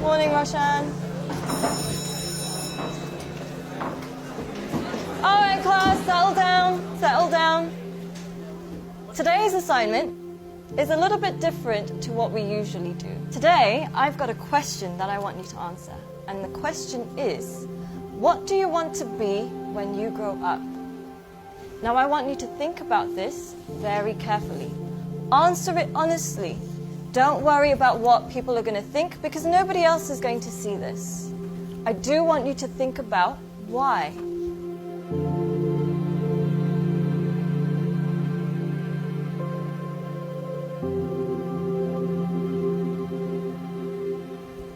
Morning, Roshan. All right, class, settle down, settle down. Today's assignment is a little bit different to what we usually do. Today, I've got a question that I want you to answer. And the question is, what do you want to be when you grow up? Now, I want you to think about this very carefully. Answer it honestly. Don't worry about what people are going to think, because nobody else is going to see this. I do want you to think about why.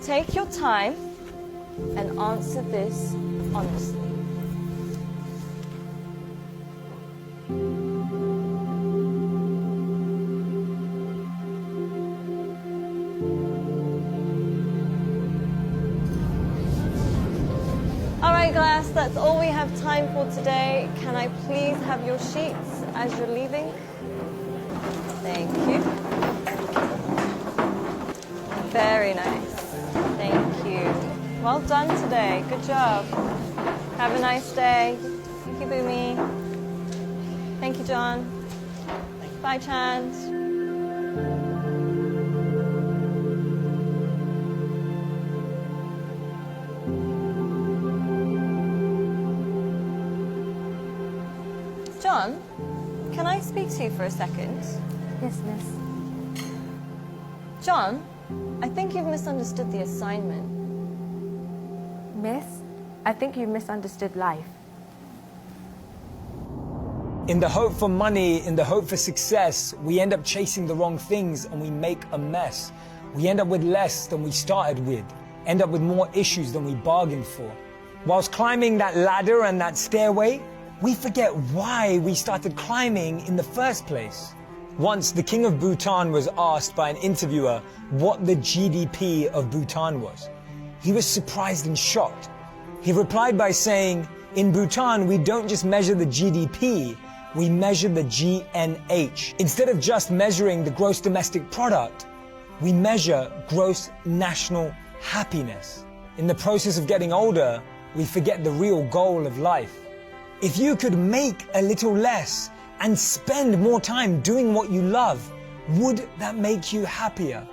Take your time and answer this honestly. All right, class, that's all we have time for today. Can I please have your sheets as you're leaving? Thank you. Very nice. Thank you. Well done today. Good job. Have a nice day. Thank you, Boomy. Thank you, John. Bye, Chand. John, can I speak to you for a second? Yes, miss. John, I think you've misunderstood the assignment. Miss, I think you misunderstood life. In the hope for money, in the hope for success, we end up chasing the wrong things and we make a mess. We end up with less than we started with, end up with more issues than we bargained for. Whilst climbing that ladder and that stairway, we forget why we started climbing in the first place. Once, the king of Bhutan was asked by an interviewer what the GDP of Bhutan was. He was surprised and shocked. He replied by saying, in Bhutan, we don't just measure the GDP, we measure the GNH. Instead of just measuring the gross domestic product, we measure gross national happiness. In the process of getting older, we forget the real goal of life. If you could make a little less and spend more time doing what you love, would that make you happier?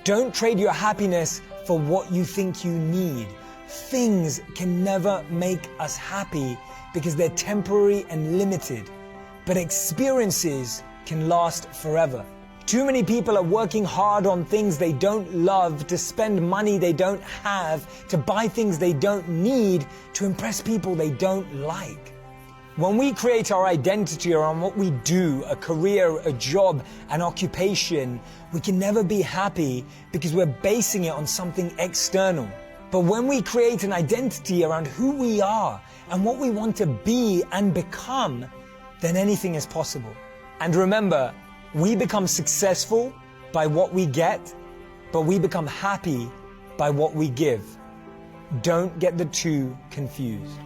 Don't trade your happiness for what you think you need. Things can never make us happy because they're temporary and limited, but experiences can last forever. Too many people are working hard on things they don't love, to spend money they don't have, to buy things they don't need, to impress people they don't like. When we create our identity around what we do, a career, a job, an occupation, we can never be happy because we're basing it on something external. But when we create an identity around who we are and what we want to be and become, then anything is possible. And remember, we become successful by what we get, but we become happy by what we give. Don't get the two confused.